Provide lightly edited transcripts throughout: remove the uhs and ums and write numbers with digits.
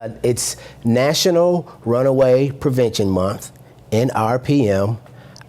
It's National Runaway Prevention Month, NRPM.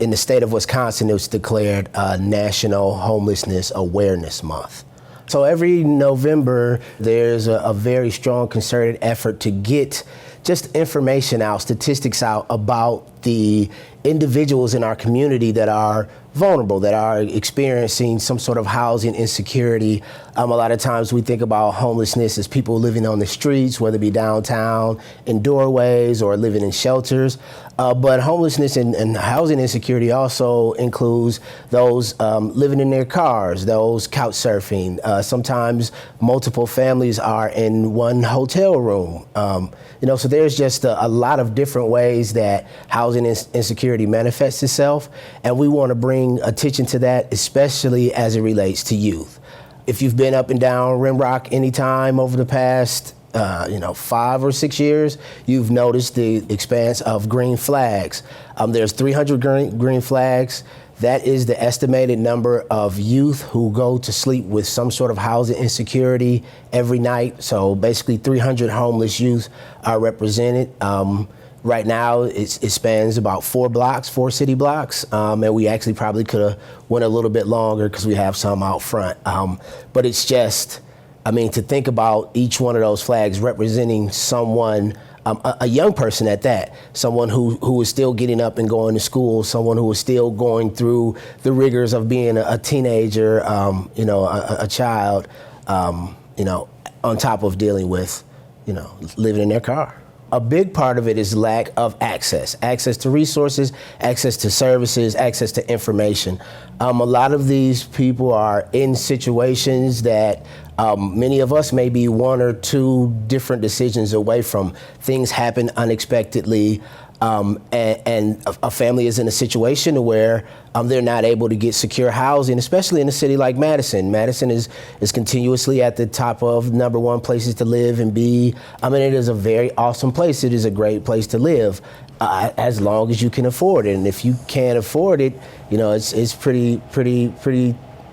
In the state of Wisconsin, it was declared National Homelessness Awareness Month. So every November, there's a very strong concerted effort to get just information out, statistics out about the individuals in our community that are vulnerable, that are experiencing some sort of housing insecurity. A lot of times we think about homelessness as people living on the streets, whether it be downtown, in doorways, or living in shelters. But homelessness and housing insecurity also includes those living in their cars, those couch surfing. Sometimes multiple families are in one hotel room. So there's just a lot of different ways that housing insecurity manifests itself, and we want to bring attention to that, especially as it relates to youth. If you've been up and down Rimrock anytime over the past 5 or 6 years, you've noticed the expanse of green flags. There's 300 green flags. That is the estimated number of youth who go to sleep with some sort of housing insecurity every night. So basically 300 homeless youth are represented. Right now, it spans about 4 city blocks, and we actually probably could have went a little bit longer because we have some out front. But it's just, to think about each one of those flags representing someone, a young person at that, someone who is still getting up and going to school, someone who is still going through the rigors of being a teenager, a child, on top of dealing with, living in their car. A big part of it is lack of access to resources, access to services, access to information. A lot of these people are in situations that many of us may be 1 or 2 different decisions away from. Things happen unexpectedly, and a family is in a situation where they're not able to get secure housing, especially in a city like Madison. Madison is continuously at the top of #1 places to live and be. It is a very awesome place. It is a great place to live, as long as you can afford it. And if you can't afford it, it's pretty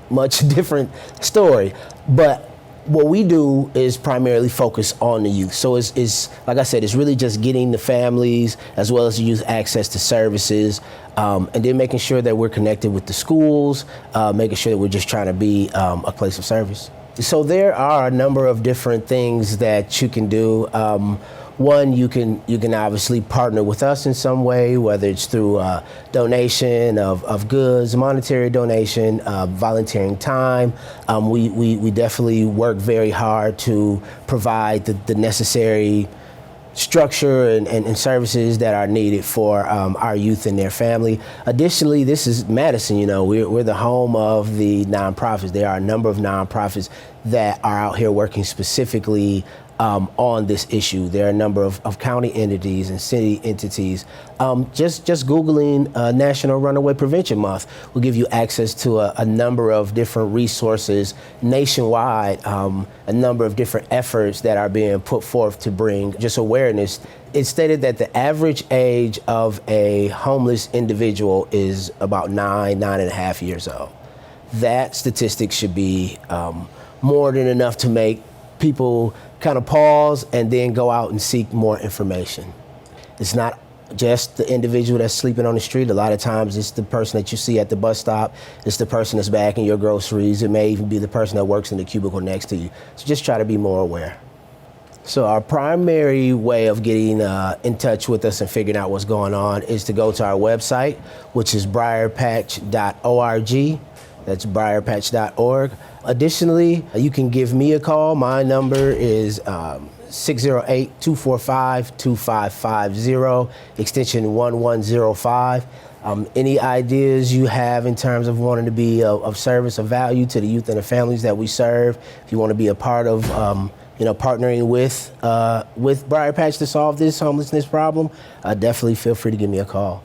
much a different story. But what we do is primarily focus on the youth. So it's like I said, it's really just getting the families as well as the youth access to services, and then making sure that we're connected with the schools, making sure that we're just trying to be a place of service. So there are a number of different things that you can do. One, you can obviously partner with us in some way, whether it's through donation of goods, monetary donation, volunteering time. We definitely work very hard to provide the necessary structure and services that are needed for our youth and their family. Additionally, this is Madison. We're the home of the nonprofits. There are a number of nonprofits that are out here working specifically on this issue. There are a number of county entities and city entities. Just Googling National Runaway Prevention Month will give you access to a number of different resources nationwide, a number of different efforts that are being put forth to bring just awareness. It's stated that the average age of a homeless individual is about 9.5 years old. That statistic should be more than enough to make people kind of pause and then go out and seek more information. It's not just the individual that's sleeping on the street. A lot of times it's the person that you see at the bus stop. It's the person that's bagging your groceries. It may even be the person that works in the cubicle next to you. So just try to be more aware. So our primary way of getting in touch with us and figuring out what's going on is to go to our website, which is briarpatch.org. That's briarpatch.org. Additionally, you can give me a call. My number is 608-245-2550, extension 1105. Any ideas you have in terms of wanting to be of service, of value to the youth and the families that we serve, if you want to be a part of partnering with Briarpatch to solve this homelessness problem, definitely feel free to give me a call.